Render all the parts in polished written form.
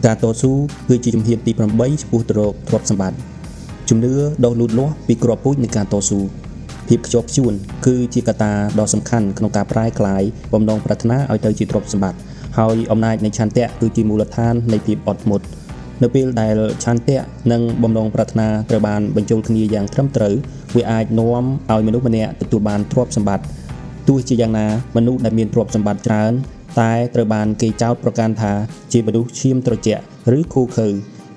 ការតស៊ូគឺជាជំហានទី8ឆ្ពោះទៅរកទ្រព្យសម្បត្តិជំនឿដ៏លូតលាស់ពីគ្រាប់ពូជនៃការតស៊ូភាពខ្ជាប់ខ្ជួនគឺជាកត្តាដ៏សំខាន់ក្នុងការប្រែក្លាយបំណងប្រាថ្នាឲ្យទៅជាទ្រព្យសម្បត្តិហើយអំណាចនៃឆន្ទៈគឺជាមូលដ្ឋាននៃភាពអត់ធ្មត់នៅពេលដែលឆន្ទៈនិងបំណងប្រាថ្នាត្រូវបានបញ្ចូលគ្នាយ៉ាងត្រឹមត្រូវវាអាចនាំឲ្យមនុស្សម្នាក់ទទួលបានទ្រព្យសម្បត្តិទោះជាយ៉ាងណាមនុស្សដែលមានទ្រព្យសម្បត្តិច្រើនតែត្រូវបានគេចោទប្រកាន់ថាជាមនុស្សឈាមត្រជាក់ឬឃោឃៅ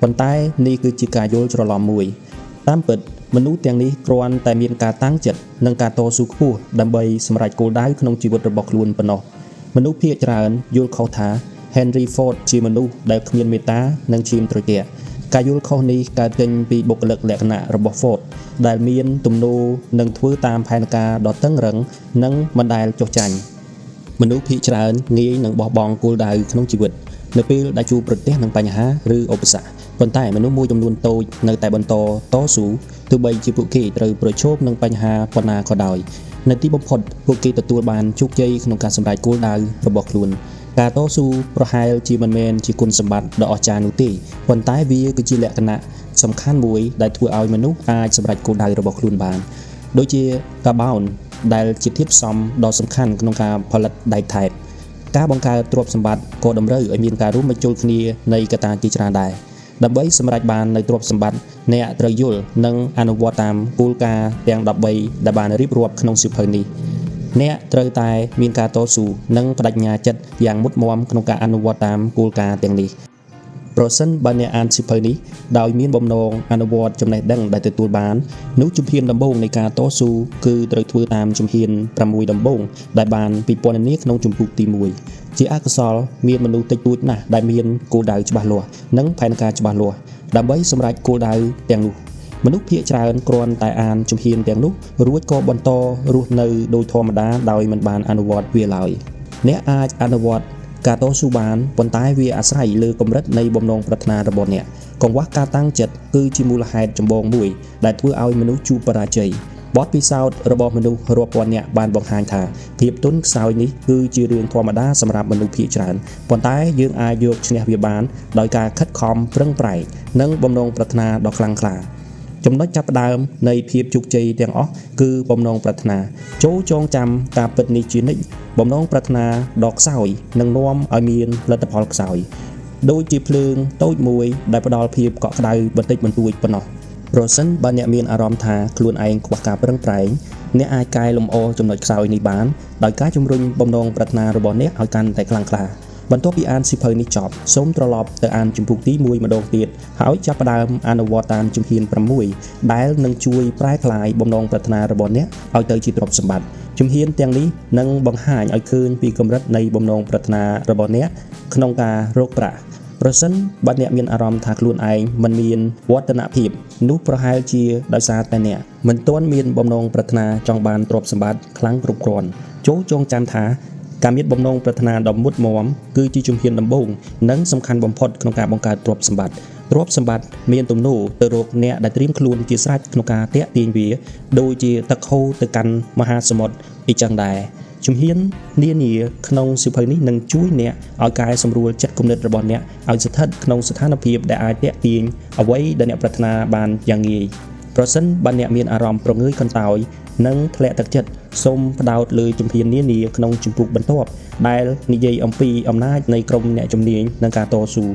ប៉ុន្តែនេះគឺជាការយល់ច្រឡំមួយតាមពិតមនុស្សទាំងនេះគ្រាន់តែមានការតាំងចិត្តនិងការតស៊ូខ្ពស់ដើម្បីសម្រេចគោលដៅក្នុងជីវិតរបស់ខ្លួនប៉ុណ្ណោះមនុស្សភាគច្រើនយល់ខុសថា Henry Ford ជាមនុស្សដែលគ្មានមេត្តានិងឈាមត្រជាក់ការយល់ខុសនេះកើតចេញពីបុគ្គលិកលក្ខណៈរបស់ Ford ដែលមានទំនោរនឹងធ្វើតាមផែនការដ៏តឹងរ៉ឹងនិងមិនដែលចុះចាញ់មនុស្សភាគច្រើនងាយនឹងបោះបង់គោលដៅក្នុងជីវិតនៅពេលដែលជួបប្រទះនឹងបញ្ហាឬឧបសគ្គប៉ុន្តែមនុស្សមួយចំនួនតូចនៅតែបន្តតស៊ូទោះបីជាពួកគេត្រូវប្រឈមនឹងបញ្ហាប៉ុណ្ណាក៏ដោយនៅទីបំផុតពួកគេទទួលបានជោគជ័យក្នុងការសម្រេចគោលដៅរបស់ខ្លួនការតស៊ូប្រហែលជាមិនមែនជាគុណសម្បត្តិដ៏អស្ចារ្យនោះទេប៉ុន្តែវាគឺជាលក្ខណៈសំខាន់មួយដែលធ្វើឲ្យមនុស្សអាចសម្រេចគោលដៅរបស់ខ្លួនបានដូចជាកាបូនដែលជាធាតុផ្សំដ៏សំខាន់ក្នុងការផលិតដែកថែបការបង្កើតទ្រព្យសម្បត្តិក៏តម្រូវឲ្យមានការរួមបញ្ចូលគ្នានៃកត្តាជាច្រើនដែរដើម្បីសម្រេចបាននូវទ្រព្យសម្បត្តិអ្នកត្រូវយល់និងអនុវត្តតាមគោលការណ៍ទាំង13ដែលបានរៀបរាប់ក្នុងសៀវភៅនេះអ្នកត្រូវតែមានការតស៊ូនិងបដិញ្ញាចិត្តយ៉ាងមុតមាំក្នុងការអនុវត្តតាមគោលការណ៍ទាំងនេះប្រសិនបើអ្នកអានសៀវភៅនេះដោយមានបំណងអនុវត្តចំណេះដឹងដែលទទួលបាននោះជំហានដំបូងនៃការតស៊ូគឺត្រូវធ្វើតាមជំហាន6ដំបូងដែលបានពិពណ៌នាក្នុងជំពូកទី1ជាអកុសលមានមនុស្សតិចតួចណាស់ដែលមានគោលដៅច្បាស់លាស់និងផែនការច្បាស់លាស់ដើម្បីសម្រេចគោលដៅទាំងនោះមនុស្សភាគច្រើនគ្រាន់តែអានជំហានទាំងនោះរួចក៏បន្តរស់នៅដោយធម្មតាដោយមិនបានអនុវត្តវាឡើយអ្នកអាចអនុវត្តការតស៊ូបានប៉ុន្តែវាអាស្រ័យលើកម្រិតនៃបំណងប្រាថ្នារបស់អ្នកកង្វះការតាំងចិត្តគឺជាមូលហេតុចម្បងមួយដែលធ្វើឲ្យមនុស្សជួបបរាជ័យបទពិសោធន៍របស់មនុស្សរាប់ពាន់នាក់បានបង្ហាញថាភាពទន់ខ្សោយនេះគឺជារឿងធម្មតាសម្រាប់មនុស្សភាគច្រើនប៉ុន្តែយើងអាចយកឈ្នះវាបានដោយការខិតខំប្រឹងប្រែងនិងបំណងប្រាថ្នាដ៏ខ្លាំងក្លាចំណុចចាប់ផ្ដើមនៃភាពជោគជ័យទាំងអស់គឺបំណងប្រាថ្នាចូលចងចាំការពិតនេះជានិច្ចបំណងប្រាថ្នាដ៏ខ្សោយនឹងនាំឲ្យមានលទ្ធផលខ្សោយដូចជាភ្លើងតូចមួយដែលផ្ដល់ភាពកក់ក្ដៅបន្តិចបន្តួចប៉ុណ្ណោះប្រសិនបើអ្នកមានអារម្មណ៍ថាខ្លួនឯងខ្វះការប្រឹងប្រែងអ្នកអាចកែលម្អចំណុចខ្សោយនេះបានដោយការជំរុញបំណងប្រាថ្នារបស់អ្នកឲ្យកាន់តែខ្លាំងក្លាបន្ទាប់ពីអានសៀវភៅនេះចប់សូមត្រឡប់ទៅអានជំពូកទី1ម្ដងទៀតហើយចាប់ផ្ដើមអនុវត្តតាមជំហាន6ដែលនឹងជួយប្រែក្លាយបំណងប្រាថ្នារបស់អ្នកឲ្យទៅជាទ្រព្យសម្បត្តិជំហានទាំងនេះនឹងបង្ហាញឲ្យឃើញពីកម្រិតនៃបំណងប្រាថ្នារបស់អ្នកក្នុងការរកប្រាក់ប្រសិនបើអ្នកមានអារម្មណ៍ថាខ្លួនឯងមិនមានវឌ្ឍនភាពនោះប្រហែលជាដោយសារតែអ្នកមិនទាន់មានបំណងប្រាថ្នាចង់បានទ្រព្យសម្បត្តិខ្លាំងគ្រប់គ្រាន់ចូលចងចាំថាការមានបំណងប្រាថ្នាដ៏មុតមាំគឺជាជំហានដំបូងនិងសំខាន់បំផុតក្នុងការបង្កើតទ្រព្យសម្បត្តិទ្រព្យសម្បត្តិមានទំនោរទៅរកអ្នកដែលត្រៀមខ្លួនជាស្រេចក្នុងការទាក់ទាញវាដូចជាទឹកហូរទៅកាន់មហាសមុទ្រអីចឹងដែរជំហាននានាក្នុងសៀវភៅនេះនឹងជួយអ្នកឲ្យកែសម្រួលចិត្តគំនិតរបស់អ្នកឲ្យស្ថិតក្នុងស្ថានភាពដែលអាចទាក់ទាញអ្វីដែលអ្នកប្រាថ្នាបានយ៉ាងងាយប្រសិនបើអ្នកមានអារម្មណ៍ប្រងើយកន្តើយនិងធ្លាក់ទឹកចិត្តសូមផ្ដោតលើជំហាននានាក្នុងជំពូកបន្ទាប់ដែលនិយាយអំពីអំណាចនៃក្រុមអ្នកជំនាញនិងការតស៊ូ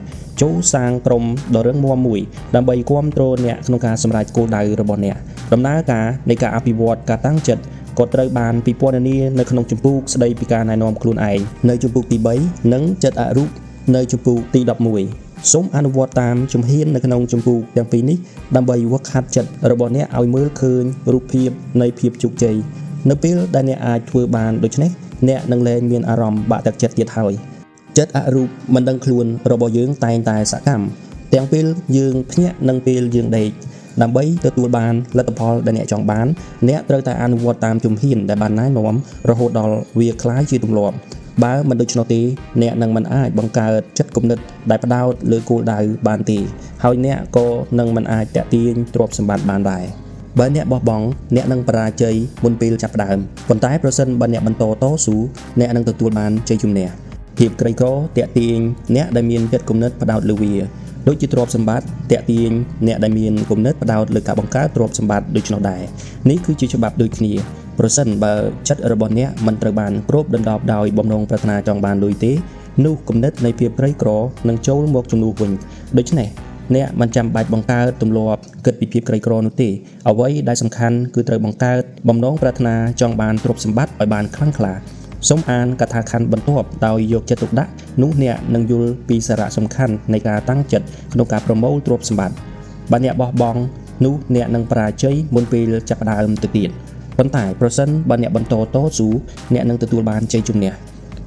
ចូលសាងក្រុមដ៏រឹងមាំមួយដើម្បីគាំទ្រអ្នកក្នុងការសម្រេចគោលដៅរបស់អ្នកដំណើរការនៃការអភិវឌ្ឍការតាំងចិត្តក៏ត្រូវបានពិពណ៌នានៅក្នុងជំពូកស្ដីពីការណែនាំខ្លួនឯងនៅជំពូកទី3និងចិត្តអរូបនៅជំពូកទី11សូមអនុវត្តតាមជំហាននៅក្នុងជំពូកទាំងពីរនេះដើម្បីវឹកហាត់ចិត្តរបស់អ្នកឲ្យមើលឃើញរូបភាពនៃភាពជោគជ័យនៅពេលដែលអ្នកអាចធ្វើបានដូច្នេះអ្នកនឹងលែងមានអារម្មណ៍បាក់ទឹកចិត្តទៀតហើយចិត្តអរូបមិនដឹងខ្លួនរបស់យើងតែងតែសកម្មទាំងពេលយើងភ្ញាក់និងពេលយើងដេកដើម្បីទទួលបានលទ្ធផលដែលអ្នកចង់បានអ្នកត្រូវតែអនុវត្តតាមជំហានដែលបានណែនាំរហូតដល់វាคล้ายជាទម្លាប់បើមិនដូច្នោះទេអ្នកនឹងមិនអាចបង្កើតចិត្តគំនិតដែលផ្ដោតលើគោលដៅបានទេហើយអ្នកក៏នឹងមិនអាចទាក់ទាញទ្រព្យសម្បត្តិបានដែរបើអ្នកបោះបង់អ្នកនឹងបរាជ័យមុនពេលចាប់ផ្ដើមប៉ុន្តែប្រសិនបើអ្នកបន្តតស៊ូអ្នកនឹងទទួលបានជ័យជំនះ ភាពក្រីក្រតាក់ទាញអ្នកដែលមានចិត្តគំនិតផ្ដោតលើវាដូចជាទ្រព្យសម្បត្តិតាក់ទាញអ្នកដែលមានគំនិតផ្ដោតលើការបង្កើតទ្រព្យសម្បត្តិដូច្នោះដែរនេះគឺជាច្បាប់ដូចគ្នាប្រសិនបើចិត្តរបស់អ្នកមិនត្រូវបានគ្របដណ្ដប់ដោយបំណងប្រាថ្នាចង់បានលុយទេនោះគំនិតនៃភាពក្រីក្រនឹងចូលមកជំនួសវិញដូច្នេះអ្នកមិនចាំបាច់បង្កើតទម្លាប់គិតពីភាពក្រីក្រនោះទេអ្វីដែលសំខាន់គឺត្រូវបង្កើតបំណងប្រាថ្នាចង់បានទ្រព្យសម្បត្តិឲ្យបានខ្លាំងក្លាសូមអានកថាខណ្ឌបន្ទាប់ដោយយកចិត្តទុកដាក់នោះអ្នកនឹងយល់ពីសារៈសំខាន់នៃការតាំងចិត្តក្នុងការប្រមូលទ្រព្យសម្បត្តិបើអ្នកបោះបង់នោះអ្នកនឹងបរាជ័យមុនពេលចាប់ផ្ដើមទៅទៀតប៉ុន្តែប្រសិនបើអ្នកបន្តតស៊ូអ្នកនឹងទទួលបានជ័យជំនះ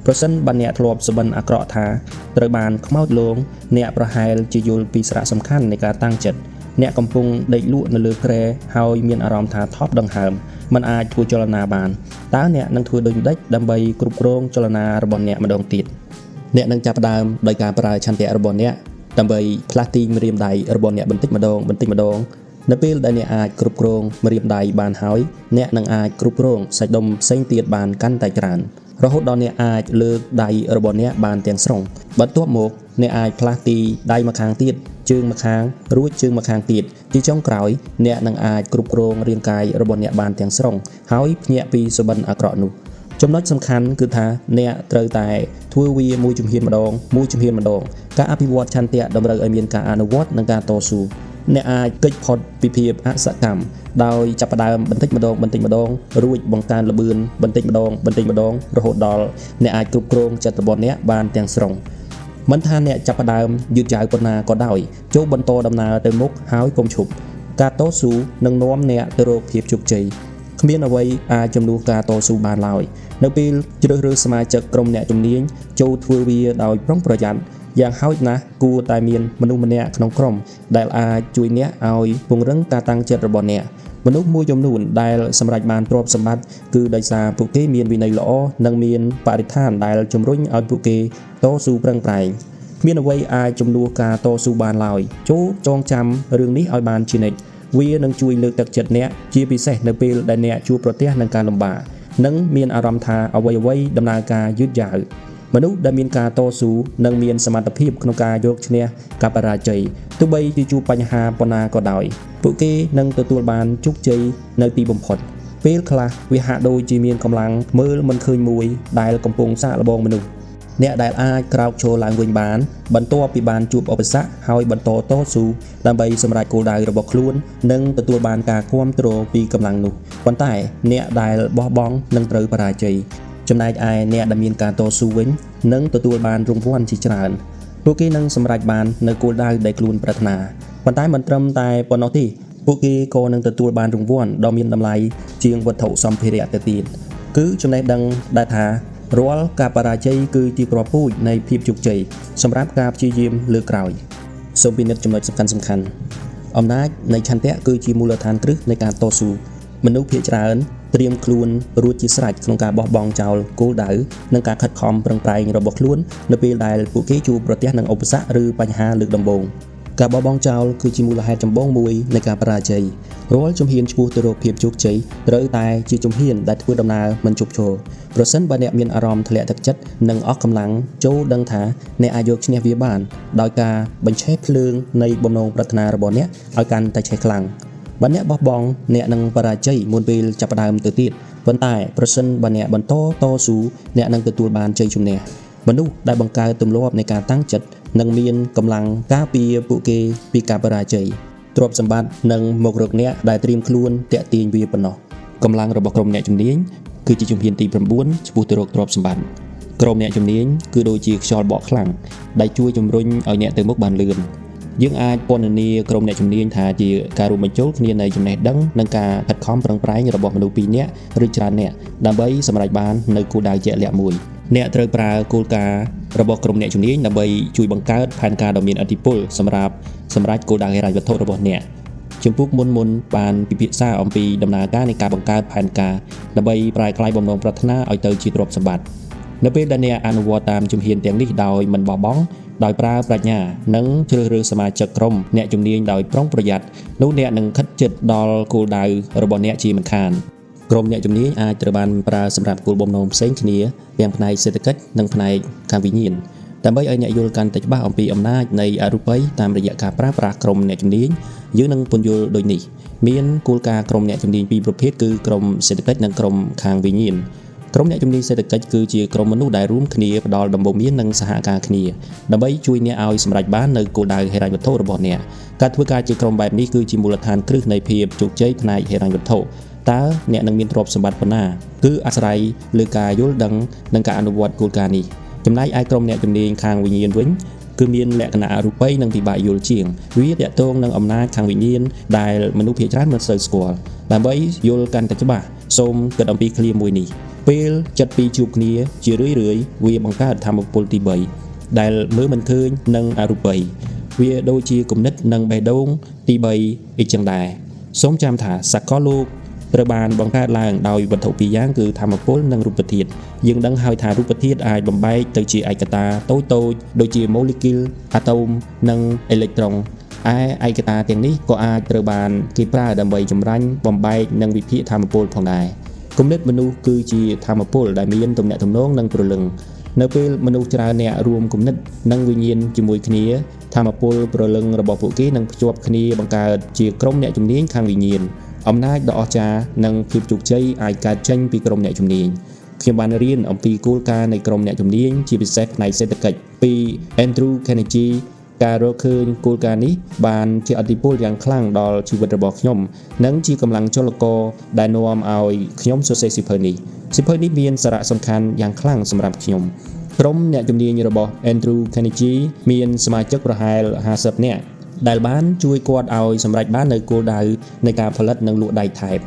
ប្រសិនបើអ្នកធ្លាប់សុបិនអាក្រក់ថាត្រូវបានខ្មោចលងអ្នកប្រហែលជាយល់ពីសារៈសំខាន់នៃការតាំងចិត្តអ្នកកំពុងដេកលក់នៅលើគ្រែហើយមានអារម្មណ៍ថាថប់ដង្ហើមមិនអាចធ្វើចលនាបានតើអ្នកនឹងធ្វើដូចម្តេចដើម្បីគ្រប់គ្រងចលនារបស់អ្នកម្ដងទៀតអ្នកនឹងចាប់ផ្ដើមដោយការប្រើឆន្ទៈរបស់អ្នកដើម្បីផ្លាស់ទីម្រាមដៃរបស់អ្នកបន្តិចម្ដងនៅពេលដែលអ្នកអាចគ្រប់គ្រងម្រាមដៃបានហើយអ្នកនឹងអាចគ្រប់គ្រងសាច់ដុំផ្សេងទៀតបានកាន់តែច្រើនរហូតដល់អ្នកអាចលើកដៃរបស់អ្នកបានទាំងស្រុងបន្ទាប់មកអ្នកអាចផ្លាស់ទីដៃម្ខាងទៀតជើងម្ខាងរួចជើងម្ខាងទៀតទីចុងក្រោយអ្នកនឹងអាចគ្រប់គ្រងរាងកាយរបស់អ្នកបានទាំងស្រុងហើយភ្ញាក់ពីសុបិនអាក្រក់នោះចំណុចសំខាន់គឺថាអ្នកត្រូវតែធ្វើវាមួយជំហានម្ដងការអភិវឌ្ឍឆន្ទៈតម្រូវឲ្យមានការអនុវត្តនិងការតស៊ូអ្នកអាចគេចផុតពីភាពអសកម្មដោយចាប់ផ្ដើមបន្តិចម្ដងរួចបង្កើនល្បឿនបន្តិចម្ដងរហូតដល់អ្នកអាចគ្រប់គ្រងចិត្តរបស់អ្នកបានទាំងស្រុងមិនថាអ្នកចាប់ផ្ដើមយឺតយ៉ាវប៉ុណ្ណាក៏ដោយចូលបន្តដំណើរទៅមុខហើយកុំឈប់ការតស៊ូនឹងនាំអ្នកទៅរកភាពជោគជ័យគ្មានអ្វីអាចជំនួសការតស៊ូបានឡើយនៅពេលជ្រើសរើសសមាជិកក្រុមអ្នកជំនាញចូលធ្វើវាដោយប្រុងប្រយ័ត្នយ៉ាងហោចណាស់គួរតែមានមនុស្សម្នាក់ក្នុងក្រុមដែលអាចជួយអ្នកឲ្យពង្រឹងការតាំងចិត្តរបស់អ្នកមនុស្សមួយចំនួនដែលសម្រេចបានទ្រព្យសម្បត្តិគឺដោយសារពួកគេមានវិន័យល្អនិងមានបរិស្ថានដែលជំរុញឲ្យពួកគេតស៊ូប្រឹងប្រែងមានអ្វីអាចជំនួសការតស៊ូបានឡើយចូលចងចាំរឿងនេះឲ្យបានជានិច្ចវានឹងជួយលើកទឹកចិត្តអ្នកជាពិសេសនៅពេលដែលអ្នកជួបប្រទះនឹងការលំបាកនិងមានអារម្មណ៍ថាអ្វីៗដំណើរការយឺតយ៉ាវមនុស្សដែលមានការតស៊ូនិងមានសមត្ថភាពក្នុងការយកឈ្នះការបរាជ័យទោះបីជាជួបបញ្ហាប៉ុណ្ណាក៏ដោយពួកគេនឹងទទួលបានជោគជ័យនៅទីបំផុតពេលខ្លះវាហាក់ដូចជាមានកម្លាំងមើលមិនឃើញមួយដែលកំពុងសាកល្បងមនុស្សអ្នកដែលអាចក្រោកឈរឡើងវិញបានបន្ទាប់ពីបានជួបឧបសគ្គហើយបន្តតស៊ូដើម្បីសម្រេចគោលដៅរបស់ខ្លួននិងទទួលបានការគាំទ្រពីកម្លាំងនោះប៉ុន្តែអ្នកដែលបោះបង់នឹងត្រូវបរាជ័យចំណែកឯអ្នកដែលមានការតស៊ូវិញនឹងទទួលបានរង្វាន់ជាច្រើនពួកគេនឹងសម្រេចបាននៅគោលដៅដែលខ្លួនប្រាថ្នាប៉ុន្តែមិនត្រឹមតែប៉ុណ្ណោះទេពួកគេក៏នឹងទទួលបានរង្វាន់ដ៏មានតម្លៃជាងវត្ថុសម្ភារៈទៅទៀតគឺចំណេះដឹងដែលថារាល់ការបរាជ័យគឺជាគ្រាប់ពូជនៃភាពជោគជ័យសម្រាប់ការព្យាយាមលើកក្រោយសូមពិនិត្យចំណុចសំខាន់អំណាចនៃឆន្ទៈគឺជាមូលដ្ឋានគ្រឹះនៃការតស៊ូមនុស្សភាគច្រើនត្រៀមខ្លួនរួចជាស្រេចក្នុងការបោះបង់ចោលគោលដៅនិងការខិតខំប្រឹងប្រែងរបស់ខ្លួននៅពេលដែលពួកគេជួបប្រទះនឹងឧបសគ្គឬបញ្ហាលើកដំបូងការបោះបង់ចោលគឺជាមូលហេតុចម្បងមួយនៃការបរាជ័យរាល់ជំហានឆ្ពោះទៅរកភាពជោគជ័យត្រូវតែជាជំហានដែលធ្វើដំណើរមិនជោគជ័យប្រសិនបើអ្នកមានអារម្មណ៍ធ្លាក់ទឹកចិត្តនិងអស់កម្លាំងចូលដឹងថាអ្នកអាចយកឈ្នះវាបានដោយការបញ្ឆេះភ្លើងនៃបំណងប្រាថ្នារបស់អ្នកឲ្យកាន់តែឆេះខ្លាំងបើអ្នកបោះបង់អ្នកនឹងបរាជ័យមុនពេលចាប់ផ្ដើមទៅទៀតប៉ុន្តែប្រសិនបើអ្នកបន្តតស៊ូអ្នកនឹងទទួលបានជ័យជំនះមនុស្សដែលបង្កើតទម្លាប់នៃការតាំងចិត្តនឹងមានកម្លាំងការពារពួកគេពីការបរាជ័យទ្រព្យសម្បត្តិនឹងមករកអ្នកដែលត្រៀមខ្លួនតាក់ទាញវាប៉ុណ្ណោះកម្លាំងរបស់ក្រុមអ្នកជំនាញគឺជាជំហានទី9ឆ្ពោះទៅរកទ្រព្យសម្បត្តិក្រុមអ្នកជំនាញគឺដូចជាខ្យល់បក់ខ្លាំងដែលជួយជំរុញឲ្យអ្នកទៅមុខបានលឿនយើងអាចពណ៌នាក្រុមអ្នកជំនាញថាជាការរួមបញ្ចូលគ្នានៃចំណេះដឹងនិងការខិតខំប្រឹងប្រែងរបស់មនុស្ស2នាក់ឬច្រើននាក់ដើម្បីសម្រេចបាននូវគោលដៅជាក់លាក់មួយអ្នកត្រូវប្រើគោលការណ៍របស់ក្រុមអ្នកជំនាញដើម្បីជួយបង្កើតផែនការដ៏មានឥទ្ធិពលសម្រាប់សម្រេចគោលដៅហិរញ្ញវត្ថុរបស់អ្នកជំពូកមុនបានពិភាក្សាអំពីដំណើរការនៃការបង្កើតផែនការដើម្បីប្រែក្លាយបំណងប្រាថ្នាឲ្យទៅជាទ្រព្យសម្បត្តិនៅពេលដែលអ្នកអនុវត្តតាមជំហានទាំងនេះដោយមិនបោះបង់ដោយប្រើប្រាជ្ញានិងជ្រើសរើសសមាជិកក្រុមអ្នកជំនាញដោយប្រុងប្រយ័ត្ននោះអ្នកនឹងខិតជិតដល់គោលដៅរបស់អ្នកជាមិនខាន ក្រុមអ្នកជំនាញអាចត្រូវបានប្រើសម្រាប់គោលបំណងផ្សេងគ្នាទាំងផ្នែកសេដ្ឋកិច្ចនិងផ្នែកខាងវិញ្ញាណដើម្បីឲ្យអ្នកយល់កាន់តែច្បាស់អំពីអំណាចនៃអរូបីតាមរយៈការប្រើប្រាស់ក្រុមអ្នកជំនាញយើងនឹងពន្យល់ដូចនេះមានគោលការណ៍ក្រុមអ្នកជំនាញពីរប្រភេទគឺក្រុមសេដ្ឋកិច្ចនិងក្រុមខាងវិញ្ញាណក្រុមអ្នកជំនាញសេដ្ឋកិច្ចគឺជាក្រុមមនុស្សដែលរួមគ្នាផ្ដល់ដំបូន្មាននិងសហការគ្នាដើម្បីជួយអ្នកឲ្យសម្រេចបាននៅគោលដៅហិរញ្ញវត្ថុរបស់អ្នកការធ្វើការជាក្រុមបែបនេះគឺជាមូលដ្ឋានគ្រឹះនៃភាពជោគជ័យផ្នែកហិរញ្ញវត្ថុតើអ្នកនឹងមានទ្រព្យសម្បត្តិប៉ុណ្ណាគឺអាស្រ័យលើការយល់ដឹងនិងការអនុវត្តគោលការណ៍នេះចំណែកឯក្រុមអ្នកជំនាញខាងវិញ្ញាណវិញគឺមានលក្ខណៈអរូបីនិងពិបាកយល់ជាងវាទាក់ទងនឹងអំណាចខាងវិញ្ញាណដែលមនុស្សភាគច្រើនមិនសូវស្គាល់ដើម្បីយល់កាន់តែច្បាស់សូមគិតអំពីឃ្លាមួយនេះពេលចិត្តពីរជួបគ្នាជារឿយៗវាបង្កើតថាមពលទី3ដែលមើលមិនឃើញនឹងអរូបីវាដូចជាគំនិតនិងបេះដូងទី3អីចឹងដែរសូមចាំថាសកលលោកត្រូវបានបង្កើតឡើងដោយវត្ថុពីរយ៉ាងគឺថាមពលនិងរូបធាតុយើងដឹងហើយថារូបធាតុអាចបំបែកទៅជាឯកតាតូចៗដូចជាម៉ូលេគុលអាតូមនិងអេឡិចត្រូនឯកតាទាំងនេះក៏អាចត្រូវបានគេប្រើដើម្បីចម្រាញ់បំបែកនិងវិភាគថាមពលផងដែរគំនិតមនុស្សគឺជាថាមពលដែលមានទំនាក់ទំនងនិងព្រលឹងនៅពេលមនុស្សច្រើនអ្នករួមគំនិតនិងវិញ្ញាណជាមួយគ្នាថាមពលព្រលឹងរបស់ពួកគេនឹងភ្ជាប់គ្នាបង្កើតជាក្រុមអ្នកជំនាញខាងវិញ្ញាណអំណាចដ៏អស្ចារ្យនិងភាពជោគជ័យអាចកើតចេញពីក្រុមអ្នកជំនាញខ្ញុំបានរៀនអំពីគោលការណ៍នៃក្រុមអ្នកជំនាញជាពិសេសផ្នែកសេដ្ឋកិច្ចពី Andrew Carnegie ការរកឃើញគោលការណ៍នេះបានជាឥទ្ធិពលយ៉ាងខ្លាំងដល់ជីវិតរបស់ខ្ញុំនិងជាកម្លាំងចលករដែលនាំឲ្យខ្ញុំសរសេរសៀវភៅនេះមានសារៈសំខាន់យ៉ាងខ្លាំងសម្រាប់ខ្ញុំក្រុមអ្នកជំនាញរបស់ Andrew Carnegie មានសមាជិកប្រហែល50នាក់ដែលបានជួយគាត់ឲ្យសម្រេចបាននូវគោលដៅនៃការផលិតនិងលក់ដែកថែប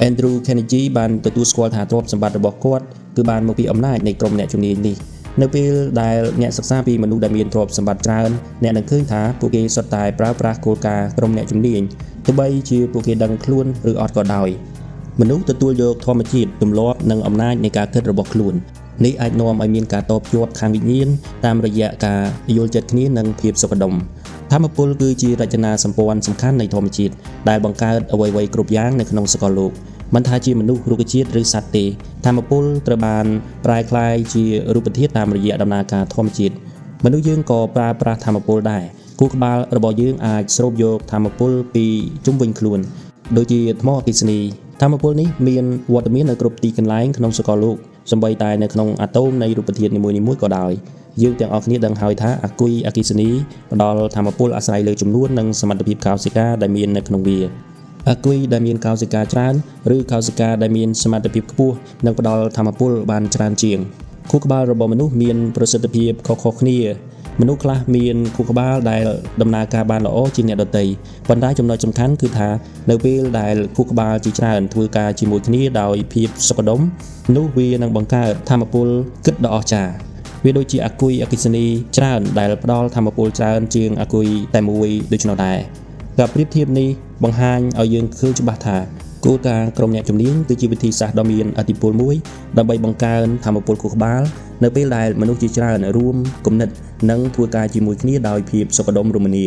Andrew Carnegie បានទទួលស្គាល់ថាទ្រព្យសម្បត្តិរបស់គាត់គឺបានមកពីអំណាចនៃក្រុមអ្នកជំនាញនេះនៅពេលដែលអ្នកសិក្សាពីមនុស្សដែលមានទ្រព្យសម្បត្តិច្រើនអ្នកនឹងឃើញថាពួកគេសុទ្ធតែប្រើប្រាស់គោលការណ៍ក្រុមអ្នកជំនាញទោះបីជាពួកគេដឹងខ្លួនឬអត់ក៏ដោយមនុស្សទទួលយកធម្មជាតិទម្លាប់និងអំណាចនៃការគិតរបស់ខ្លួននេះអាចនាំឲ្យមានការតបជាប់ខាងវិញ្ញាណតាមរយៈការយល់ចិត្តគ្នានិងភាពសុខដុមថាមពលគឺជារចនាសម្ព័ន្ធសំខាន់នៃធម្មជាតិដែលបង្កើតអ្វីៗគ្រប់យ៉ាងនៅក្នុងសកលលោកមិនថាជាមនុស្សរុក្ខជាតិឬសត្វទេថាមពលត្រូវបានប្រែក្លាយជារូបធាតុតាមរយៈដំណើរការធម្មជាតិមនុស្សយើងក៏ប្រើប្រាស់ថាមពលដែរខួរក្បាលរបស់យើងអាចស្រូបយកថាមពលពីជុំវិញខ្លួនដូចជាថ្មអគ្គិសនីថាមពលនេះមានវត្តមាននៅគ្រប់ទីកន្លែងក្នុងសកលលោកសូម្បីតែនៅក្នុងអាតូមនៃរូបធាតុនីមួយៗក៏ដោយយើងទាំងអស់គ្នាដឹងហើយថាអាគុយអគ្គិសនីផ្ដល់ថាមពលអាស្រ័យលើចំនួននិងសមត្ថភាពកោសិកាដែលមាននៅក្នុងវាអាគុយដែលមានកោសិកាច្រើនឬកោសិកាដែលមានសមត្ថភាពខ្ពស់នឹងផ្ដល់ថាមពលបានច្រើនជាងខួរក្បាលរបស់មនុស្សមានប្រសិទ្ធភាពខុសៗគ្នាមនុស្សខ្លះមានខួរក្បាលដែលដំណើរការបានល្អជាងអ្នកដទៃប៉ុន្តែចំណុចសំខាន់គឺថានៅពេលដែលខួរក្បាលជាច្រើនធ្វើការជាមួយគ្នាដោយភាពសុខដុមនោះវានឹងបង្កើតថាមពលគិតដ៏អស្ចារ្យវាដូចជាអាគុយអគ្គិសនីច្រើនដែលផ្ដល់ថាមពលច្រើនជាងអាគុយតែមួយដូច្នោះដែរការប្រៀបធៀបនេះបង្ហាញឲ្យយើងឃើញច្បាស់ថាគោលការណ៍ក្រុមអ្នកជំនាញគឺជាវិធីសាស្ត្រដ៏មានឥទ្ធិពលមួយដើម្បីបង្កើនថាមពលខួរក្បាលនៅពេលដែលមនុស្សជាច្រើនរួមគំនិតនិងធ្វើការជាមួយគ្នាដោយភាពសុខដុមរមនា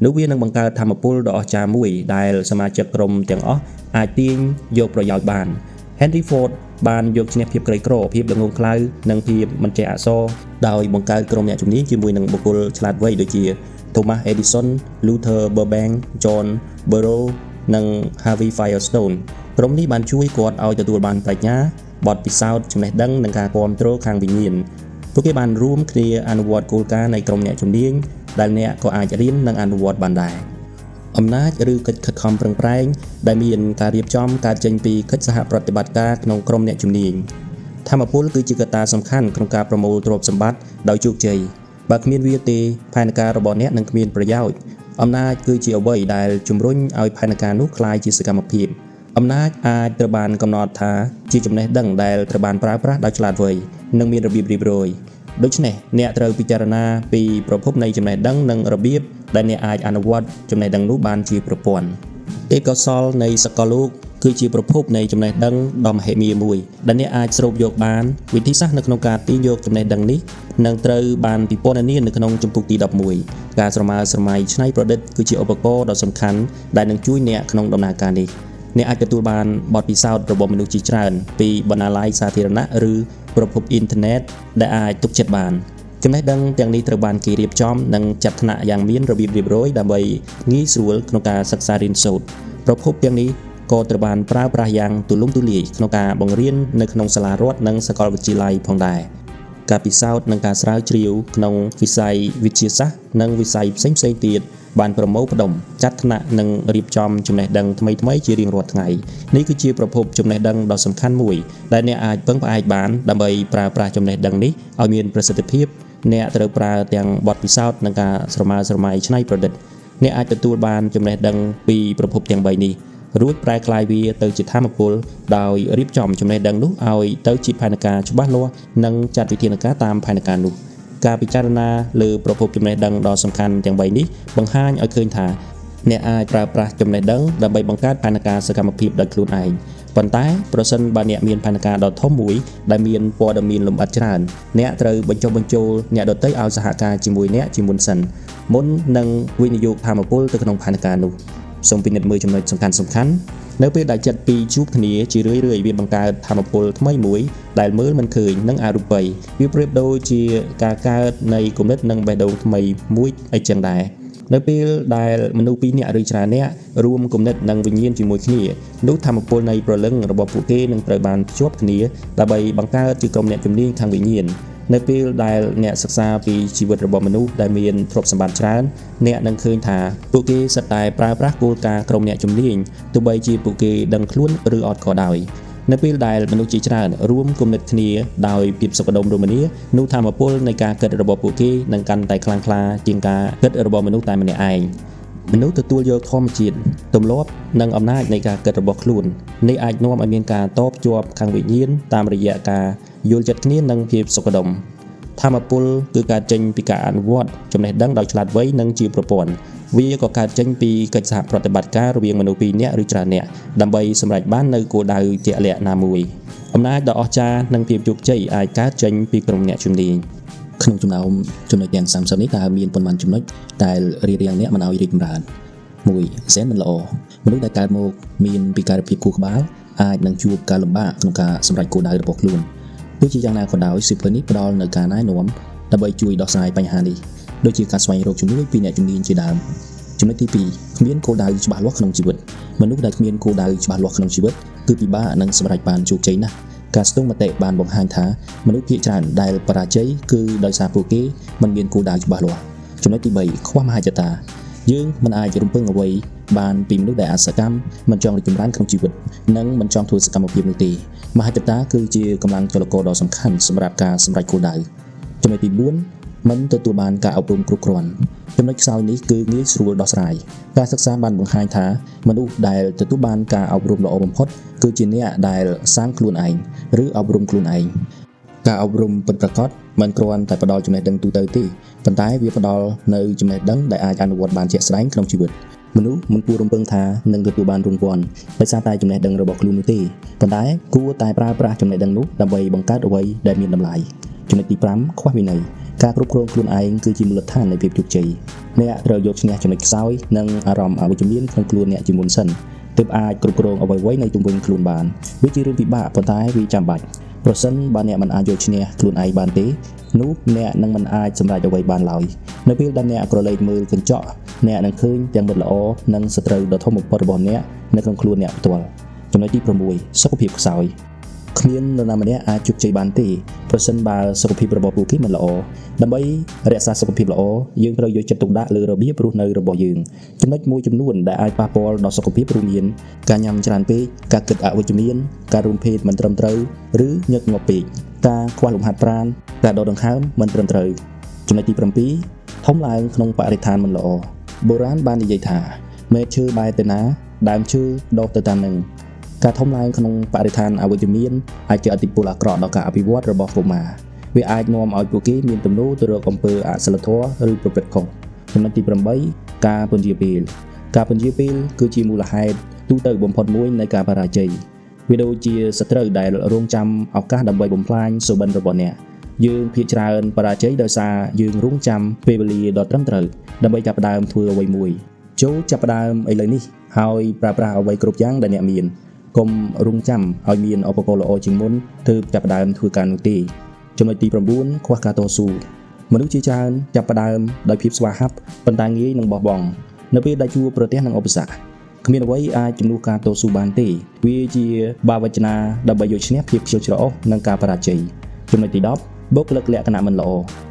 នោះវានឹងបង្កើតថាមពលដ៏អស្ចារ្យមួយដែលសមាជិកក្រុមទាំងអស់អាចទាញយកប្រយោជន៍បាន Henry Ford បានយកឈ្នះភាពក្រីក្រភាពល្ងងខ្លៅនិងភាពមិនចេះអក្សរដោយបង្កើតក្រុមអ្នកជំនាញជាមួយនឹងបុគ្គលឆ្លាតវៃដូចជា Thomas Edison, Luther Burbank, John Burroughs និង Harvey Firestone ក្រុមនេះបានជួយគាត់ឲ្យទទួលបានប្រាជ្ញាបទពិសោធន៍ចំណេះដឹងនិងការគាំទ្រខាងវិញ្ញាណពួកគេបានរួមគ្នាអនុវត្តគោលការណ៍នៃក្រុមអ្នកជំនាញដែលអ្នកក៏អាចរៀននិងអនុវត្តបានដែរអំណាចឬកិច្ចខិតខំប្រឹងប្រែងដែលមានការរៀបចំកើតចេញពីកិច្ចសហប្រតិបត្តិការក្នុងក្រុមអ្នកជំនាញថាមពលគឺជាកត្តាសំខាន់ក្នុងការប្រមូលទ្រព្យសម្បត្តិដោយជោគជ័យបើគ្មានវាទេផែនការរបស់អ្នកនឹងគ្មានប្រយោជន៍អំណាចគឺជាអ្វីដែលជំរុញឲ្យផែនការនោះក្លាយជាសកម្មភាពអំណាចអាចត្រូវបានកំណត់ថាជាចំណេះដឹងដែលត្រូវបានប្រើប្រាស់ដោយឆ្លាតវៃនិងមានរបៀបរៀបរយដូច្នេះអ្នកត្រូវពិចារណាពីប្រភពនៃចំណេះដឹងនិងរបៀបដែលអ្នកអាចអនុវត្តចំណេះដឹងនោះបានជាប្រព័ន្ធទេពកោសល្យនៃសកលលោកគឺជាប្រភពនៃចំណេះដឹងដ៏មហិមាមួយដែលអ្នកអាចស្រូបយកបានវិធីសាស្ត្រនៅក្នុងការទាញយកចំណេះដឹងនេះនឹងត្រូវបានពិពណ៌នានៅក្នុងជំពូកទី11ការស្រមើស្រមៃច្នៃប្រឌិតគឺជាឧបករណ៍ដ៏សំខាន់ដែលនឹងជួយអ្នកក្នុងដំណើរការនេះ អ្នកអាចទទួលបានបទពិសោធន៍របស់មនុស្សជាច្រើនពីបណ្ណាល័យសាធារណៈឬប្រភពអ៊ីនធឺណិតដែលអាចទុកចិត្តបានចំណេះដឹងទាំងនេះត្រូវបានគេរៀបចំនិងចាត់ថ្នាក់យ៉ាងមានរបៀបរៀបរយដើម្បីងាយស្រួលក្នុងការសិក្សារៀនសូត្រប្រភពទាំងនេះក៏ត្រូវបានប្រើប្រាស់យ៉ាងទូលំទូលាយក្នុងការបង្រៀននៅក្នុងសាលារដ្ឋនិងសាកលវិទ្យាល័យផងដែរការពិសោធន៍និងការស្រាវជ្រាវក្នុងវិស័យវិទ្យាសាស្ត្រនិងវិស័យផ្សេងៗទៀតបានប្រមូលផ្ដុំចាត់ថ្នាក់និងរៀបចំចំណេះដឹងថ្មីៗជារៀងរាល់ថ្ងៃនេះគឺជាប្រភពចំណេះដឹងដ៏សំខាន់មួយដែលអ្នកអាចពឹងផ្អែកបានដើម្បីប្រើប្រាស់ចំណេះដឹងនេះឲ្យមានប្រសិទ្ធភាពអ្នកត្រូវប្រើទាំងបទពិសោធន៍និងការស្រមើស្រមៃច្នៃប្រឌិតអ្នកអាចទទួលបានចំណេះដឹងពីប្រភពទាំង3នេះរួចប្រែក្លាយវាទៅជាធម៌ពលដោយរៀបចំចំណេះដឹងនោះឲ្យទៅជាផែនការច្បាស់លាស់និងចាត់វិធានការតាមផែនការនោះការពិចារណាលើប្រភពចំណេះដឹងដ៏សំខាន់ទាំង3នេះបង្ហាញឲ្យឃើញថាអ្នកអាចប្រើប្រាស់ចំណេះដឹងដើម្បីបង្កើតផែនការសកម្មភាពដោយខ្លួនឯងប៉ុន្តែប្រសិនបើអ្នកមានផែនការដ៏ធំមួយដែលមានព័ត៌មានលម្អិតច្រើនអ្នកត្រូវបញ្ចុះបញ្ចូលអ្នកដទៃឲ្យសហការជាមួយអ្នកជាមុនសិនមុននឹងវិនិយោគធម៌ពលទៅក្នុងផែនការនោះសូមពិនិត្យមើលចំណុចសំខាន់ៗនៅពេលដែលចិត្តពីរជួបគ្នាជារឿយៗវាបង្កើតធម៌ពលថ្មីមួយដែលមើលមិនឃើញនិងអរូបីវាប្រៀបដូចជាការកើតនៃគំនិតនិងបេះដូងថ្មីមួយអីចឹងដែរនៅពេលដែលមនុស្សពីរនាក់ឬច្រើននាក់រួមគំនិតនិងវិញ្ញាណជាមួយគ្នានោះធម៌ពលនៃព្រលឹងរបស់ពួកគេនឹងត្រូវបានភ្ជាប់គ្នាដើម្បីបង្កើតជាក្រុមអ្នកជំនាញខាងវិញ្ញាណនៅពេលដែលអ្នកសិក្សាពីជីវិតរបស់មនុស្សដែលមានទ្រព្យសម្បត្តិច្រើនអ្នកនឹងឃើញថាពួកគេសុទ្ធតែប្រើប្រាស់គោលការណ៍ក្រុមអ្នកជំនាញទោះបីជាពួកគេដឹងខ្លួនឬអត់ក៏ដោយនៅពេលដែលមនុស្សជាច្រើនរួមគំនិតគ្នាដោយភាពសុខដុមរមនានោះធម៌ពលនៃការគិតរបស់ពួកគេនឹងកាន់តែខ្លាំងក្លាជាងការគិតរបស់មនុស្សតែម្នាក់ឯងមនុស្សទទួលយកធម្មជាតិទម្លាប់និងអំណាចនៃការគិតរបស់ខ្លួននេះអាចនាំឲ្យមានការតបជាប់ខាងវិញ្ញាណតាមរយៈការយល់ចិត្តគ្នានិងភាពសុខដុមធម៌ពលគឺការចេញពីការអនុវត្តចំណេះដឹងដោយឆ្លាតវៃនិងជាប្រព័ន្ធវាក៏កើតចេញពីកិច្ចសហប្រតិបត្តិការរវាងមនុស្សពីរនាក់ឬច្រើននាក់ដើម្បីសម្រេចបាននូវគោលដៅជាក់លាក់ណាមួយអំណាចដ៏អស្ចារ្យនិងភាពជោគជ័យអាចកើតចេញពីក្រុមអ្នកជំនាញក្នុងចំណោមចំណុចទាំង30នេះតើមានប៉ុន្មានចំណុចដែលរៀបរៀងអ្នកមិនឲ្យរីកចម្រើន1 Zen មិនល្អមនុស្សដែលកើតមកមានពិការភាពខួរក្បាលអាចនឹងជួបការលំបាកក្នុងការសម្រេចគោលដៅរបស់ខ្លួនទោះជាយ៉ាងណាក៏ដោយសៀវភៅនេះផ្ដល់នូវការណែនាំដើម្បីជួយដោះស្រាយបញ្ហានេះដូចជាការស្វែងរកជំនួយពីអ្នកជំនាញជាដើមចំណុចទី2គ្មានគោលដៅច្បាស់លាស់ក្នុងជីវិតមនុស្សដែលគ្មានគោលដៅច្បាស់លាស់ក្នុងជីវិតគឺពិបាកនឹងសម្រេចបានជោគជ័យណាស់ការស្ទង់មតិបានបង្ហាញថាមនុស្សភាគច្រើនដែលបរាជ័យគឺដោយសារពួកគេមិនមានគោលដៅច្បាស់លាស់ចំណុចទី3ខ្វះមហិច្ឆតាយើងមិនអាចរំពឹងអ្វីបានពីមនុស្សដែលអសកម្មមិនចង់រីកចម្រើនក្នុងជីវិតនិងមិនចង់ធ្វើសកម្មភាពនោះទេមហិច្ឆតាគឺជាកម្លាំងចលករដ៏សំខាន់សម្រាប់ការសម្រេចគោលដៅចំណុចទី4មិនទទួលបានការអប់រំគ្រប់គ្រាន់ចំណុចខ្សោយនេះគឺងាយស្រួលដោះស្រាយការសិក្សាបានបង្ហាញថាមនុស្សដែលទទួលបានការអប់រំល្អបំផុតគឺជាអ្នកដែលសាងខ្លួនឯងឬអប់រំខ្លួនឯងការអប់រំពិតប្រាកដមិនគ្រាន់តែផ្ដល់ចំណេះដឹងទូទៅទេប៉ុន្តែវាផ្ដល់នូវចំណេះដឹងដែលអាចអនុវត្តបានជាក់ស្ដែងក្នុងជីវិតមនុស្សមិនគួររំពឹងថានឹងទទួលបានរង្វាន់ដោយសារតែចំណេះដឹងរបស់ខ្លួននោះទេប៉ុន្តែគួរតែប្រើប្រាស់ចំណេះដឹងនោះដើម្បីបង្កើតអ្វីដែលមានតម្លៃចំណុចទី5ខ្វះវិន័យការគ្រប់គ្រងខ្លួនឯងគឺជាមូលដ្ឋាននៃភាពជោគជ័យអ្នកត្រូវយកឈ្នះចំណុចខ្សោយនិងអារម្មណ៍អវិជ្ជមានក្នុងខ្លួនអ្នកជាមុនសិនទើបអាចគ្រប់គ្រងអ្វីៗនៅជុំវិញខ្លួនបានវាជារឿងពិបាកប៉ុន្តែវាចាំបាច់ប្រសិនបើអ្នកមិនអាចយកឈ្នះខ្លួនឯងបានទេនោះអ្នកនឹងមិនអាចសម្រេចអ្វីបានឡើយនៅពេលដែលអ្នកក្រឡេកមើលកញ្ចក់អ្នកនឹងឃើញទាំងមិត្តល្អនិងសត្រូវដ៏ធំបំផុតរបស់អ្នកនៅក្នុងខ្លួនអ្នកផ្ទាល់ចំណុចទី6សុខភាពខ្សោយគ្មាននរណាម្នាក់អាចជោគជ័យបានទេប្រសិនបើសុខភាពរបស់ពួកគេមិនល្អដើម្បីរក្សាសុខភាពល្អយើងត្រូវយកចិត្តទុកដាក់លើរបៀបរស់នៅរបស់យើងចំណុចមួយចំនួនដែលអាចប៉ះពាល់ដល់សុខភាពរួមមានការញ៉ាំច្រើនពេកការគិតអវិជ្ជមានការរួមភេទមិនត្រឹមត្រូវឬញឹកញាប់ពេកការខ្វះលំហាត់ប្រាណការដកដង្ហើមមិនត្រឹមត្រូវចំណុចទី7ធំឡើងក្នុងបរិស្ថានមិនល្អបុរាណបាននិយាយថាមែកឈើបែរទៅណាដើមឈើដុះទៅតាមនឹងការធំឡើងក្នុងបរិស្ថានអវិជ្ជមានអាចជះឥទ្ធិពលអាក្រក់ដល់ការអភិវឌ្ឍរបស់កុមារវាអាចនាំឲ្យពួកគេមានទំនោរទៅរកអំពើអសិលធម៌ឬប្រព្រឹត្តខុសចំណុចទី8ការពន្យាពេលគឺជាមូលហេតុទូទៅបំផុតមួយនៃការបរាជ័យវាដូចជាសត្រូវដែលរងចាំឱកាសដើម្បីបំផ្លាញសុបិនរបស់អ្នកយើងភាគច្រើនបរាជ័យដោយសារយើងរងចាំពេលវេលាដ៏ត្រឹមត្រូវដើម្បីចាប់ផ្ដើមធ្វើអ្វីមួយ ចូលចាប់ផ្ដើមឥឡូវនេះហើយប្រើប្រាស់អ្វីគ្រប់យ៉ាងដែលអ្នកមានកុំរងចាំឲ្យមានឧបករណ៍ល្អជាងមុនទើបចាប់ផ្ដើមធ្វើការនោះទេចំណុចទី9ខ្វះការតស៊ូមនុស្សជាច្រើនចាប់ផ្ដើមដោយភាពស្វាហាប់ប៉ុន្តែងាយនឹងបោះបង់នៅពេលដែលជួបប្រទះនឹងឧបសគ្គគ្មានអ្វីអាចជំនួសការតស៊ូបានទេវាជាបាវចនាដើម្បីយកឈ្នះភាពខ្ជិលច្រអូសនិងការបរាជ័យចំណុចទី10បុគ្គលិកលក្ខណៈមិនល្អ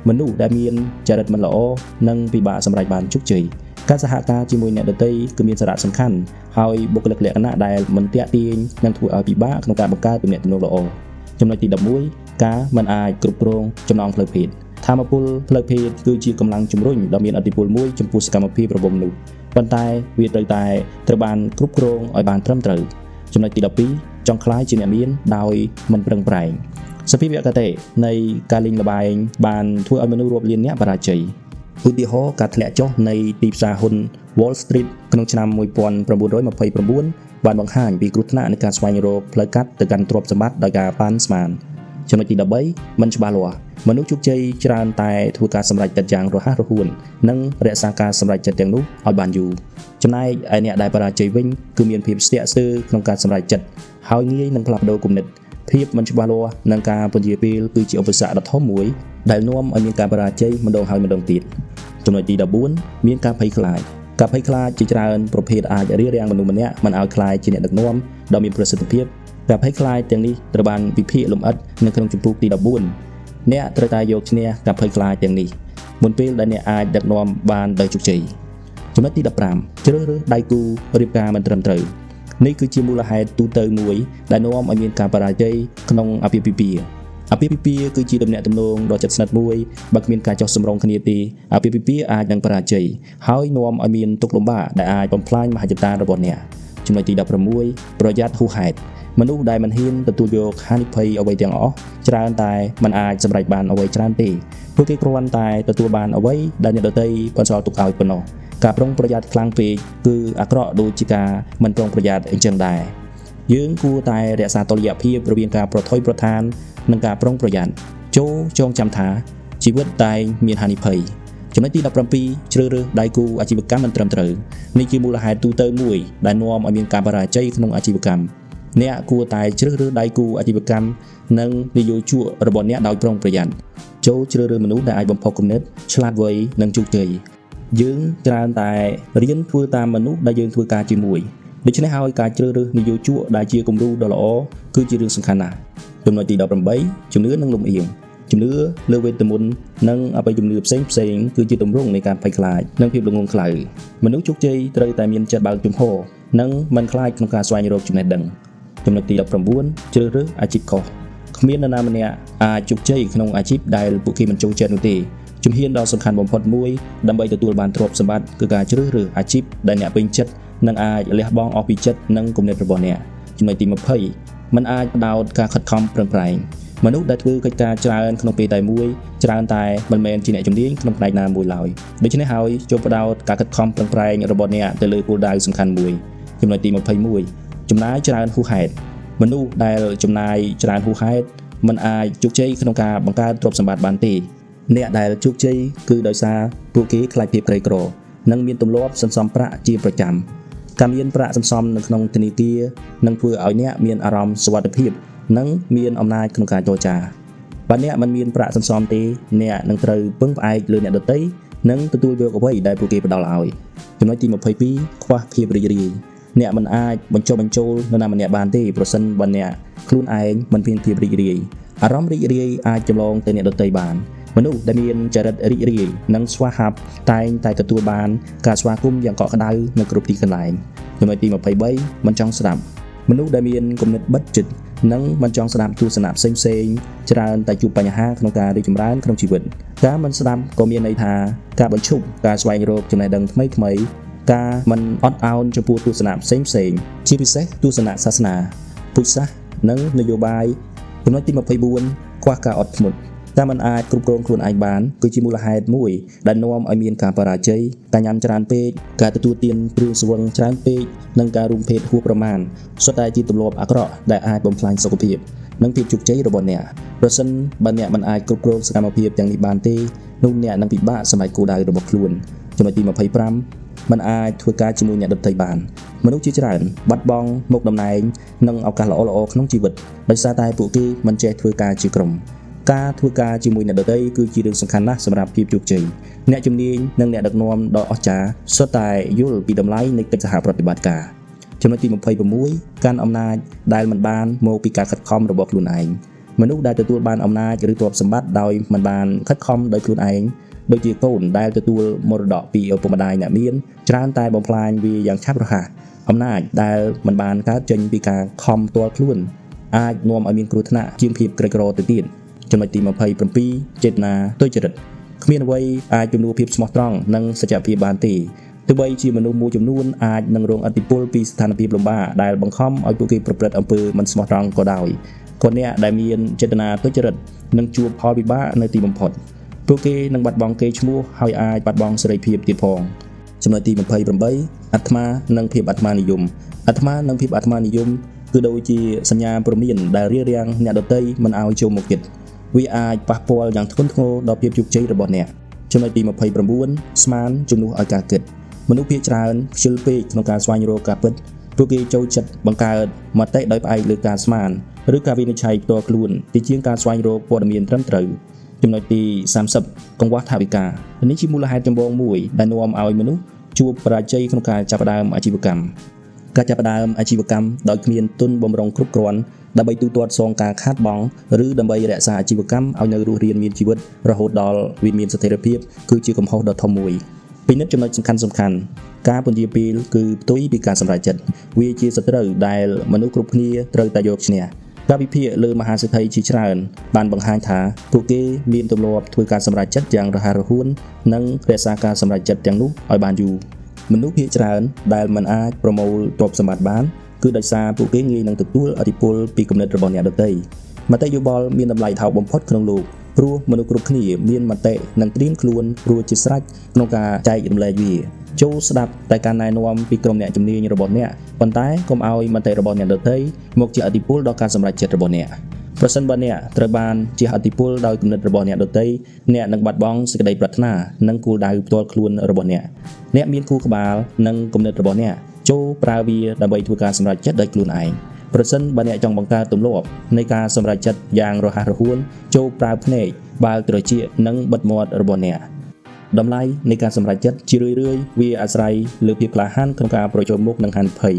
មនុស្សដែលមានចរិតមិនល្អនិងពិបាកសម្រេចបានជោគជ័យការសហការជាមួយអ្នកដទៃគឺមានសារៈសំខាន់ហើយបុគ្គលិកលក្ខណៈដែលមិនទាក់ទាញនឹងធ្វើឲ្យពិបាកក្នុងការបង្កើតទំនាក់ទំនងល្អចំណុចទី11ការមិនអាចគ្រប់គ្រងចំណងផ្លូវភេទថាមពលផ្លូវភេទគឺជាកម្លាំងជំរុញដ៏មានឥទ្ធិពលមួយចំពោះសកម្មភាពរបស់មនុស្សប៉ុន្តែវាត្រូវតែត្រូវបានគ្រប់គ្រងឲ្យបានត្រឹមត្រូវចំណុចទី12ចង់ខ្លាយជាអ្នកមានដោយមិនប្រឹងប្រែងសភាវគតិនៃការលេងល្បែងបានធ្វើឲ្យមនុស្សរាប់លានអ្នកបរាជ័យឧទាហរណ៍ការធ្លាក់ចុះនៃទីផ្សារហ៊ុន Wall Street ក្នុងឆ្នាំ1929បានបង្ហាញពីគ្រោះថ្នាក់នៃការស្វែងរកផ្លូវកាត់ទៅកាន់ទ្រព្យសម្បត្តិដោយការប៉ាន់ស្មានចំណុចទី13មិនច្បាស់លាស់មនុស្សជោគជ័យច្រើនតែធ្វើការសម្រេចចិត្តយ៉ាងរហ័សរហួននិងរក្សាការសម្រេចចិត្តទាំងនោះឲ្យបានយូរចំណែកឯអ្នកដែលបរាជ័យវិញគឺមានភាពស្ទាក់ស្ទើរក្នុងការសម្រេចចិត្តហើយងាយនឹងផ្លាស់ប្ដូរគំនិតភាពមិនច្បាស់លាស់និងការពន្យាពេលគឺជាឧបសគ្គដ៏ធំមួយដែលនាំឲ្យមានការបរាជ័យម្ដងហើយម្ដងទៀតចំណុចទី14មានការភ័យខ្លាចការភ័យខ្លាចជាច្រើនប្រភេទអាចរារាំងមនុស្សម្នាក់មិនឲ្យខ្លាចជាអ្នកដឹកនាំដ៏មានប្រសិទ្ធភាពការភ័យខ្លាចទាំងនេះត្រូវបានវិភាគលម្អិតនៅក្នុងជំពូកទី14អ្នកត្រូវតែយកឈ្នះការភ័យខ្លាចទាំងនេះមុនពេលដែលអ្នកអាចដឹកនាំបានដោយជោគជ័យចំណុចទី15ជ្រើសរើសដៃគូរៀបការមិនត្រឹមត្រូវនេះគឺជាមូលហេតុទូទៅមួយដែលនាំឲ្យមានការបរាជ័យក្នុងអាពាហ៍ពិពាហ៍គឺជាទំនាក់ទំនងដ៏ជិតស្និទ្ធមួយបើគ្មានការចោះសម្រុងគ្នាទេអាពាហ៍ពិពាហ៍អាចនឹងបរាជ័យហើយនាំឲ្យមានទុក្ខលំបាកដែលអាចបំផ្លាញមហិច្ឆតារបស់អ្នកចំណុចទី16ប្រយ័ត្នហួសហេតុមនុស្សដែលមិនហ៊ានទទួលយកហានិភ័យអ្វីទាំងអស់ច្រើនតែមិនអាចសម្រេចបានអ្វីច្រើនទេពួកគេគ្រាន់តែទទួលបានអ្វីដែលអ្នកដទៃបន្សល់ទុកឲ្យប៉ុណ្ណោះការប្រុងប្រយ័ត្នខ្លាំងពេកគឺអាក្រក់ដូចជាការមិនប្រុងប្រយ័ត្នអញ្ចឹងដែរយើងគួរតែរក្សាតុល្យភាពរវាងការប្រថុយប្រថាននិងការប្រុងប្រយ័ត្នចូលចងចាំថាជីវិតតែមានហានិភ័យចំណុចទី17ជ្រើសរើសដៃគូអាជីវកម្មមិនត្រឹមត្រូវនេះជាមូលហេតុទូទៅមួយដែលនាំឲ្យមានការបរាជ័យក្នុងអាជីវកម្មអ្នកគួរតែជ្រើសរើសដៃគូអាជីវកម្មនិងនយោជករបស់អ្នកដោយប្រុងប្រយ័ត្នចូលជ្រើសរើសមនុស្សដែលអាចបំផុសគំនិតឆ្លាតវៃនិងជោគជ័យយើងច្រើនតែរៀនធ្វើតាមមនុស្សដែលយើងធ្វើការជាមួយដូច្នេះហើយការជ្រើសរើសនយោជកដែលជាគំរូដ៏ល្អគឺជារឿងសំខាន់ណាស់ចំណុចទី18ជំនឿនិងលំអៀងជំនឿលើវេទមន្តនិងអបិយជំនឿផ្សេងគឺជាទម្រង់នៃការភ័យខ្លាចនិងភាពល្ងង់ខ្លៅមនុស្សជោគជ័យត្រូវតែមានចិត្តបើកចំហនិងមិនខ្លាចក្នុងការស្វែងរកចំណេះដឹងចំណុចទី19ជ្រើសរើសអាជីពខុសគ្មាននរណាម្នាក់អាចជោគជ័យក្នុងអាជីពដែលពួកគេមិនចូលចិត្តនោះទេជំហានដ៏សំខាន់បំផុតមួយដើម្បីទទួលបានទ្រព្យសម្បត្តិគឺការជ្រើសរើសអាជីពដែលអ្នកពេញចិត្តនិងអាចលះបង់អស់ពីចិត្តនិងគំនិតរបស់អ្នកចំណុចទី20មិនអាចផ្ដោតការខិតខំប្រឹងប្រែងមនុស្សដែលធ្វើកិច្ចការច្រើនក្នុងពេលតែមួយច្រើនតែមិនមែនជាអ្នកជំនាញក្នុងផ្នែកណាមួយឡើយដូច្នេះហើយចូលផ្ដោតការខិតខំប្រឹងប្រែងរបស់អ្នកទៅលើគោលដៅសំខាន់មួយចំណុចទី21ចំណាយច្រើនហួសហេតុមនុស្សដែលចំណាយច្រើនហួសហេតុមិនអាចជោគជ័យក្នុងការបង្កើតទ្រព្យសម្បត្តិបានទេអ្នកដែលជោគជ័យគឺដោយសារពួកគេខ្លាចភាពក្រីក្រនិងមានទម្លាប់សន្សំប្រាក់ជាប្រចាំការមានប្រាក់សន្សំនៅក្នុងធនាគារនឹងធ្វើឲ្យអ្នកមានអារម្មណ៍សុវត្ថិភាពនិងមានអំណាចក្នុងការចរចាបើអ្នកមិនមានប្រាក់សន្សំទេអ្នកនឹងត្រូវពឹងផ្អែកលើអ្នកដទៃនិងទទួលយកអ្វីដែលពួកគេផ្ដល់ឲ្យចំណុចទី22ខ្វះភាពរីករាយអ្នកមិនអាចបញ្ចុះបញ្ចូលនរណាម្នាក់បានទេប្រសិនបើអ្នកខ្លួនឯងមិនមានភាពរីករាយអារម្មណ៍រីករាយអាចចម្លងទៅអ្នកដទៃបានមនុស្សដែលមានចរិតរីករាយនិងស្វាហាប់តែងតែទទួលបានការស្វាគមន៍យ៉ាងកក់ក្ដៅនៅគ្រប់ទីកន្លែងចំណុចទី23មិនចង់ស្ដាប់មនុស្សដែលមានគំនិតបិទចិត្តនិងមិនចង់ស្ដាប់ទស្សនៈផ្សេងច្រើនតែជួបបញ្ហាក្នុងការរីកចម្រើនក្នុងជីវិតការមិនស្ដាប់ក៏មានន័យថាការបញ្ឈប់ការស្វែងរកចំណេះដឹងថ្មីការមិនអត់ឱនចំពោះទស្សនៈផ្សេងជាពិសេសទស្សនៈសាសនាពុទ្ធសាសនានិងនយោបាយចំណុចទី24ខ្វះការអត់ធ្មត់តែมันអាចគ្រប់គ្រងខ្លួនឯងបានគឺជាមូលហេតុមួយដែលនាំឲ្យមានការបរាជ័យការញ៉ាំច្រើនពេកការទទួលទានគ្រឿងស្រវឹងច្រើនពេកនិងការរួមភេទហួសប្រមាណសុទ្ធតែជាទម្លាប់អាក្រក់ដែលអាចបំផ្លាញសុខភាពនិងភាពជោគជ័យរបស់អ្នកប្រសិនបើអ្នកមិនអាចគ្រប់គ្រងសកម្មភាពទាំងនេះបានទេនោះអ្នកនឹងពិបាកសម្រេចគោលដៅរបស់ខ្លួនចំណុចទី25 มันអាចធ្វើការជាមួយអ្នកដទៃបានមនុស្សជាច្រើនបាត់បង់មុខតំណែងនិងឱកាសល្អៗក្នុងជីវិតដោយសារតែពួកគេមិនចេះធ្វើការជាក្រុមការធ្វើការជាមួយអ្នកដទៃគឺជារឿងសំខាន់ណាស់សម្រាប់ភាពជោគជ័យអ្នកជំនាញនិងអ្នកដឹកនាំដ៏អស្ចារ្យសុទ្ធតែយល់ពីតម្លៃនៃកិច្ចសហប្រតិបត្តិការចំណុចទី26កាន់អំណាចដែលមិនបានមកពីការខិតខំរបស់ខ្លួនឯងមនុស្សដែលទទួលបានអំណាចឬទ្រព្យសម្បត្តិដោយមិនបានខិតខំដោយខ្លួនឯងដូចជាកូនដែលទទួលមរតកពីឪពុកម្ដាយអ្នកមានច្រើនតែបំផ្លាញវាយ៉ាងឆាប់រហ័សអំណាចដែលមិនបានកើតចេញពីការខំផ្ទាល់ខ្លួនអាចនាំឲ្យមានគ្រោះថ្នាក់ជាងភាពក្រីក្រទៅទៀតចំណុចទី27ចេតនាទុច្ចរិតគ្មានអ្វីអាចជំនួសភាពស្មោះត្រង់និងសច្ចភាពបានទេទោះបីជាមនុស្សមួយចំនួនអាចនឹងរងឥទ្ធិពលពីស្ថានភាពលំបាកដែលបង្ខំឲ្យពួកគេប្រព្រឹត្តអំពើមិនស្មោះត្រង់ក៏ដោយក៏អ្នកដែលមានចេតនាទុច្ចរិតនឹងជួបផលវិបាកនៅទីបំផុតពួកគេនឹងបាត់បង់កេរ្តិ៍ឈ្មោះហើយអាចបាត់បង់សេរីភាពទៀតផងចំណុចទី28អាត្មានិងភាពអាត្មានិយមអាត្មានិងភាពអាត្មានិយមគឺដូចជាសញ្ញាព្រមានដែលរារាំងអ្នកដទៃមិនឲ្យចូលមកចិត្តវាអាចប៉ះពាល់យ៉ាងធ្ងន់ធ្ងរដល់ភាពជោគជ័យរបស់អ្នកចំណុចទី29ស្មានជំនួសឲ្យការគិតមនុស្សភាគច្រើនខ្ជិលពេកក្នុងការស្វែងរកការពិតពួកគេចូលចិត្តបង្កើតមតិដោយផ្អែកលើការស្មានឬការវិនិច្ឆ័យផ្ទាល់ខ្លួនជាជាងការស្វែងរកព័ត៌មានត្រឹមត្រូវចំណុចទី30កង្វះថវិកានេះជាមូលហេតុចម្បងមួយដែលនាំឲ្យមនុស្សជួបបរាជ័យក្នុងការចាប់ផ្ដើមអាជីវកម្មការចាប់ផ្ដើមអាជីវកម្មដោយគ្មានទុនបម្រុងគ្រប់គ្រាន់ដើម្បីទូទាត់សងការខាតបង់ឬដើម្បីរក្សាអាជីវកម្មឲ្យនៅរស់រានមានជីវិតរហូតដល់វាមានស្ថិរភាពគឺជាកំហុសដ៏ធំមួយពីនេះចំណុចសំខាន់ការពន្យាពេលគឺផ្ទុយពីការសម្រេចចិត្តវាជាសត្រូវដែលមនុស្សគ្រប់គ្នាត្រូវតែយកឈ្នះការវិភាគលើមហាសេដ្ឋីជាច្រើនបានបង្ហាញថាពួកគេមានទម្លាប់ធ្វើការសម្រេចចិត្តយ៉ាងរហ័សរហួននិងរក្សាការសម្រេចចិត្តទាំងនោះឲ្យបានយូរមនុស្សភាគច្រើនដែលមិនអាចប្រមូលទ្រព្យសម្បត្តិបានគឺដោយសារពួកគេងាយនឹងទទួលឥទ្ធិពលពីគំនិតរបស់អ្នកដទៃមតិយោបល់មានតម្លៃថោកបំផុតក្នុងលោកព្រោះមនុស្សគ្រប់គ្នាមានមតិនិងត្រៀមខ្លួនរួចជាស្រេចក្នុងការចែករំលែកវាចូលស្ដាប់តែការណែនាំពីក្រុមអ្នកជំនាញរបស់អ្នកប៉ុន្តែកុំឲ្យមតិរបស់អ្នកដទៃមកជាឥទ្ធិពលដល់ការសម្រេចចិត្តរបស់អ្នកប្រសិនបើអ្នកត្រូវបានជះឥទ្ធិពលដោយគំនិតរបស់អ្នកដទៃអ្នកនឹងបាត់បង់សេចក្តីប្រាថ្នានិងគោលដៅផ្ទាល់ខ្លួនរបស់អ្នកមានគូក្បាលនិងគំនិតរបស់អ្នកចូលប្រើវាដើម្បីធ្វើការសម្រេចចិត្តដោយខ្លួនឯងប្រសិនបើអ្នកចង់បង្កើតទម្លាប់នៃការសម្រេចចិត្តយ៉ាងរហ័សរហួនចូលប្រើភ្នែកបើកត្រចៀកនិងបិទមាត់របស់អ្នកតម្លៃនៃការសម្រេចចិត្តជារឿយៗវាអាស្រ័យលើភាពក្លាហានក្នុងការប្រឈមមុខនឹងហានិភ័យ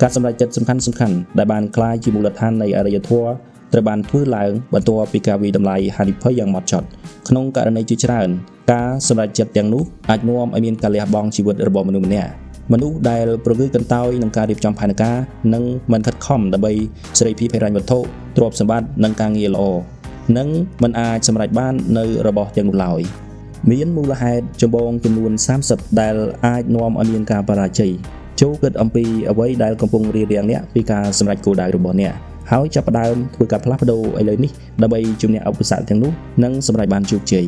ការសម្រេចចិត្តសំខាន់ដែលបានក្លាយជាមូលដ្ឋាននៃអរិយធម៌ត្រូវបានធ្វើឡើងបន្ទាប់ពីការវិតម្លៃហានិភ័យយ៉ាងហ្មត់ចត់ក្នុងករណីជាច្រើនការសម្រេចចិត្តទាំងនោះអាចនាំឲ្យមានការលះបង់ជីវិតរបស់មនុស្សម្នាក់មនុស្សដែលប្រងើយកន្តើយនឹងការរៀបចំផែនការនិងមិនខិតខំដើម្បីសេរីភាពហិរញ្ញវត្ថុទ្រព្យសម្បត្តិនិងការងារល្អនិងមិនអាចសម្រេចបាននៅរបស់ទាំងនោះឡើយមានមូលហេតុចម្បងចំនួន30ដែលអាចនាំឲ្យមានការបរាជ័យចូលគិតអំពីអ្វីដែលកំពុងរារាំងអ្នកពីការសម្រេចគោលដៅរបស់អ្នកហើយចាប់ផ្ដើមធ្វើការផ្លាស់ប្ដូរឥឡូវនេះដើម្បីជំនះឧបសគ្គទាំងនោះនិងសម្រេចបានជោគជ័យ